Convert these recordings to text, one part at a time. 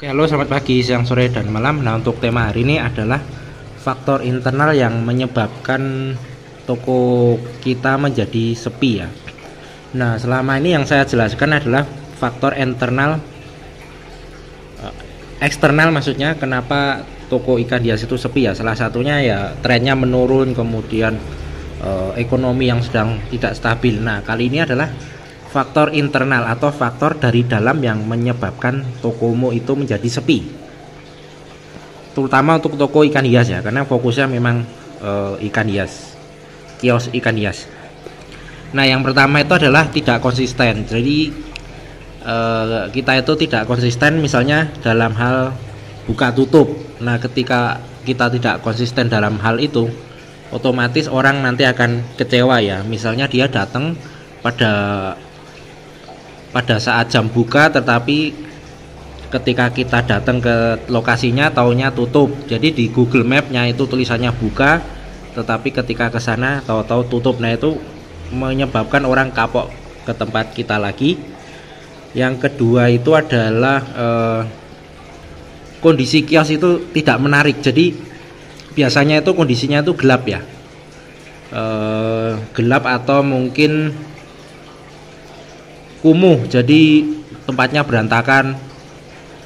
Oke, halo, selamat pagi, siang, sore, dan malam. Nah, untuk tema hari ini adalah faktor internal yang menyebabkan toko kita menjadi sepi ya. Nah, selama ini yang saya jelaskan adalah faktor internal, eksternal maksudnya kenapa toko ikan hias itu sepi ya. Salah satunya ya trennya menurun, kemudian ekonomi yang sedang tidak stabil. Nah, kali ini adalah faktor internal atau faktor dari dalam yang menyebabkan tokomu itu menjadi sepi, terutama untuk toko ikan hias ya, karena fokusnya memang ikan hias, kios ikan hias. Nah, yang pertama itu adalah tidak konsisten. Jadi kita itu tidak konsisten misalnya dalam hal buka tutup. Nah, ketika kita tidak konsisten dalam hal itu, otomatis orang nanti akan kecewa ya. Misalnya dia datang pada saat jam buka, tetapi ketika kita datang ke lokasinya taunya tutup. Jadi di Google Map-nya itu tulisannya buka, tetapi ketika ke sana tahu-tahu tutup. Nah, itu menyebabkan orang kapok ke tempat kita lagi. Yang kedua itu adalah kondisi kios itu tidak menarik. Jadi biasanya itu kondisinya itu gelap ya, gelap atau mungkin kumuh, jadi tempatnya berantakan.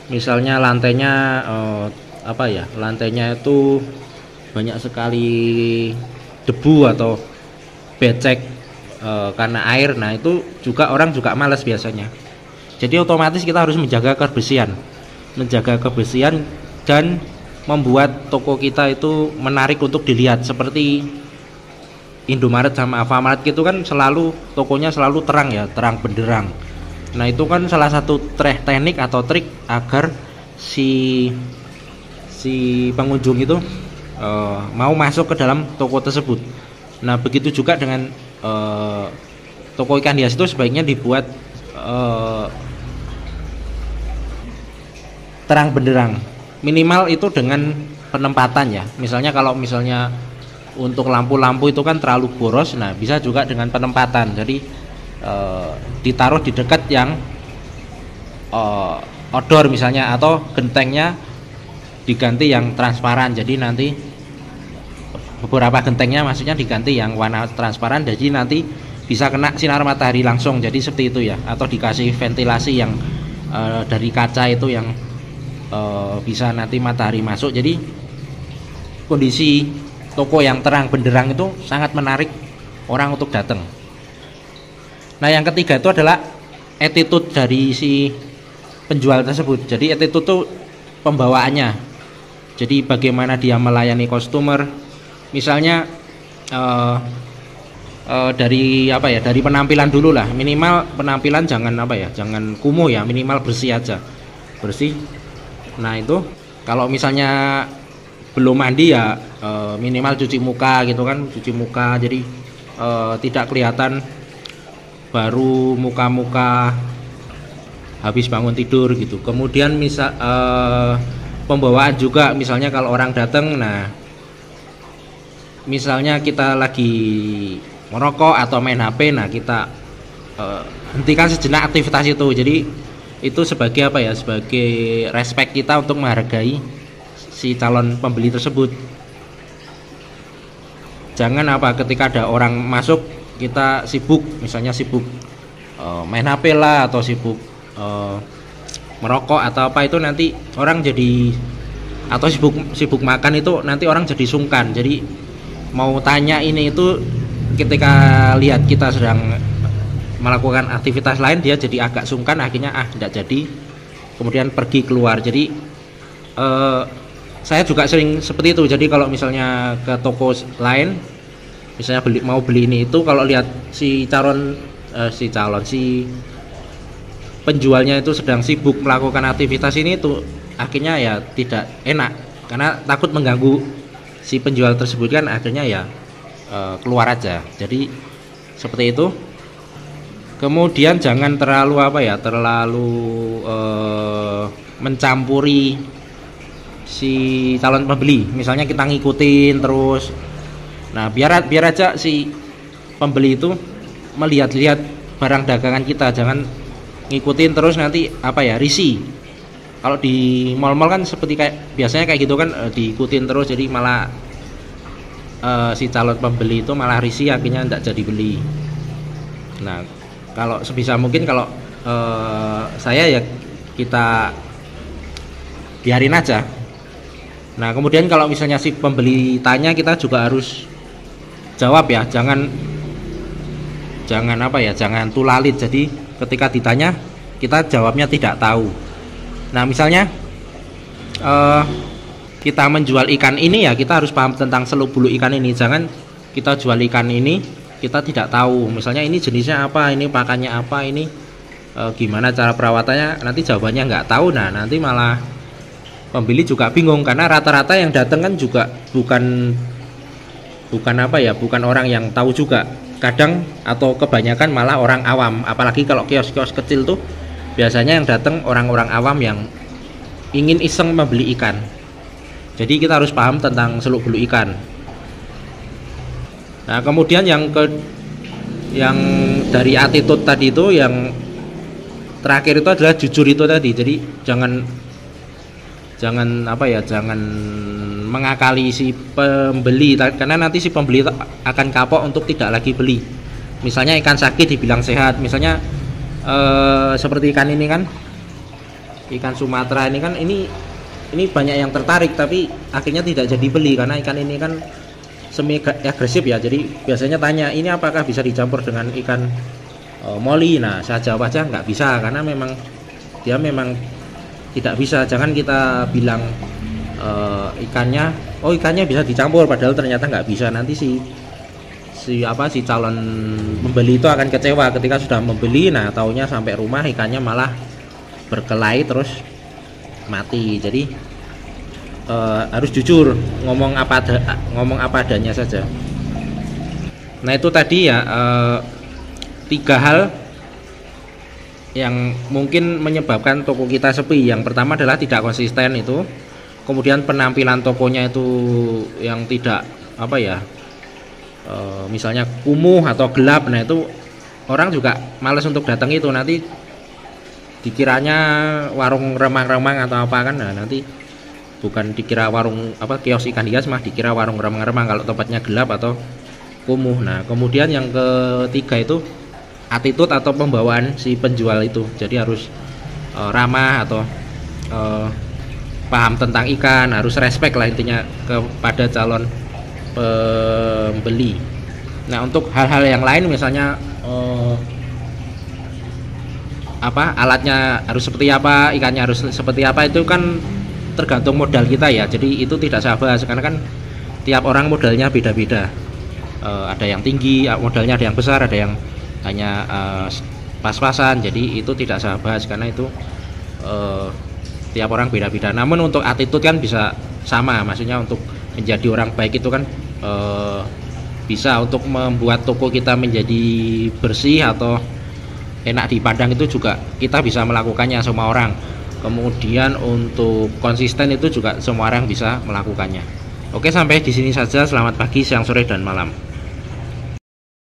Misalnya lantainya lantainya itu banyak sekali debu atau becek karena air. Nah, itu juga orang juga malas biasanya. Jadi otomatis kita harus menjaga kebersihan dan membuat toko kita itu menarik untuk dilihat. Seperti Indomaret sama Alfamart gitu kan, selalu tokonya selalu terang ya, terang benderang. Nah, itu kan salah satu teknik atau trik agar si pengunjung itu mau masuk ke dalam toko tersebut. Nah, begitu juga dengan toko ikan hias itu sebaiknya dibuat terang benderang. Minimal itu dengan penempatan ya. Misalnya kalau untuk lampu-lampu itu kan terlalu boros. Nah, bisa juga dengan penempatan. Jadi ditaruh di dekat yang outdoor misalnya, atau gentengnya diganti yang transparan. Jadi nanti beberapa gentengnya maksudnya diganti yang warna transparan, jadi nanti bisa kena sinar matahari langsung. Jadi seperti itu ya. Atau dikasih ventilasi yang dari kaca itu yang bisa nanti matahari masuk. Jadi kondisi toko yang terang benderang itu sangat menarik orang untuk datang. Nah, yang ketiga itu adalah attitude dari si penjual tersebut. Jadi attitude itu pembawaannya. Jadi bagaimana dia melayani customer. Misalnya dari penampilan dulu lah. Minimal penampilan jangan kumuh ya, minimal bersih aja. Bersih. Nah, itu kalau misalnya belum mandi ya minimal cuci muka gitu kan, cuci muka, jadi tidak kelihatan baru muka-muka habis bangun tidur gitu. Kemudian pembawaan juga, misalnya kalau orang datang, nah misalnya kita lagi merokok atau main HP, nah kita hentikan sejenak aktivitas itu. Jadi itu sebagai sebagai respect kita untuk menghargai si calon pembeli tersebut. Jangan ketika ada orang masuk kita sibuk, misalnya sibuk main HP lah, atau sibuk merokok atau apa, itu nanti orang jadi, atau sibuk makan, itu nanti orang jadi sungkan. Jadi mau tanya ini itu, ketika lihat kita sedang melakukan aktivitas lain, dia jadi agak sungkan, akhirnya tidak jadi, kemudian pergi keluar. Jadi saya juga sering seperti itu. Jadi kalau misalnya ke toko lain, misalnya mau beli ini itu, kalau lihat si penjualnya itu sedang sibuk melakukan aktivitas ini, itu akhirnya ya tidak enak, karena takut mengganggu si penjual tersebut kan, akhirnya ya keluar aja. Jadi seperti itu. Kemudian jangan terlalu mencampuri si calon pembeli. Misalnya kita ngikutin terus. Nah, biar aja si pembeli itu melihat-lihat barang dagangan kita, jangan ngikutin terus, nanti risih. Kalau di mall-mall kan seperti kayak biasanya kayak gitu kan, diikutin terus, jadi malah si calon pembeli itu malah risih, akhirnya tidak jadi beli. Nah, kalau sebisa mungkin kalau saya ya kita biarin aja. Nah, kemudian kalau misalnya si pembeli tanya, kita juga harus jawab ya, jangan apa ya, jangan tulalit. Jadi ketika ditanya kita jawabnya tidak tahu. Nah, misalnya kita menjual ikan ini ya, kita harus paham tentang seluk-beluk ikan ini. Jangan kita jual ikan ini kita tidak tahu, misalnya ini jenisnya apa, ini pakannya apa, ini gimana cara perawatannya, nanti jawabannya nggak tahu. Nah, nanti malah pembeli juga bingung, karena rata-rata yang datang kan juga bukan apa ya, bukan orang yang tahu juga. Kadang atau kebanyakan malah orang awam, apalagi kalau kios-kios kecil tuh biasanya yang datang orang-orang awam yang ingin iseng membeli ikan. Jadi kita harus paham tentang seluk-beluk ikan. Nah, kemudian yang dari attitude tadi itu, yang terakhir itu adalah jujur itu tadi. Jadi jangan apa ya, jangan mengakali si pembeli, karena nanti si pembeli akan kapok untuk tidak lagi beli. Misalnya ikan sakit dibilang sehat, misalnya seperti ikan ini kan, ikan Sumatera ini kan, ini banyak yang tertarik tapi akhirnya tidak jadi beli karena ikan ini kan semi agresif ya. Jadi biasanya tanya, ini apakah bisa dicampur dengan ikan moli? Nah, saya jawab aja nggak bisa, karena memang dia memang tidak bisa. Jangan kita bilang ikannya bisa dicampur, padahal ternyata nggak bisa. Nanti si calon pembeli itu akan kecewa ketika sudah membeli. Nah, taunya sampai rumah ikannya malah berkelahi terus mati. Jadi harus jujur, ngomong apa adanya saja. Nah, itu tadi ya 3 hal yang mungkin menyebabkan toko kita sepi. Yang pertama adalah tidak konsisten itu, kemudian penampilan tokonya itu yang tidak apa ya, misalnya kumuh atau gelap. Nah, itu orang juga males untuk datang itu, nanti dikiranya warung remang-remang atau apa kan. Nah, nanti bukan dikira warung apa, kios ikan hias, mah dikira warung remang-remang kalau tempatnya gelap atau kumuh. Nah, kemudian yang ketiga itu attitude atau pembawaan si penjual itu. Jadi harus ramah atau paham tentang ikan, harus respect lah intinya kepada calon pembeli. Nah, untuk hal-hal yang lain misalnya alatnya harus seperti apa, ikannya harus seperti apa, itu kan tergantung modal kita ya. Jadi itu tidak saya bahas karena kan tiap orang modalnya beda-beda. Ada yang tinggi modalnya, ada yang besar, ada yang hanya pas-pasan. Jadi itu tidak saya bahas karena itu tiap orang beda-beda. Namun untuk attitude kan bisa sama, maksudnya untuk menjadi orang baik itu kan bisa untuk membuat toko kita menjadi bersih atau enak dipandang, itu juga kita bisa melakukannya, semua orang. Kemudian untuk konsisten itu juga semua orang bisa melakukannya. Oke, sampai di sini saja. Selamat pagi, siang, sore, dan malam.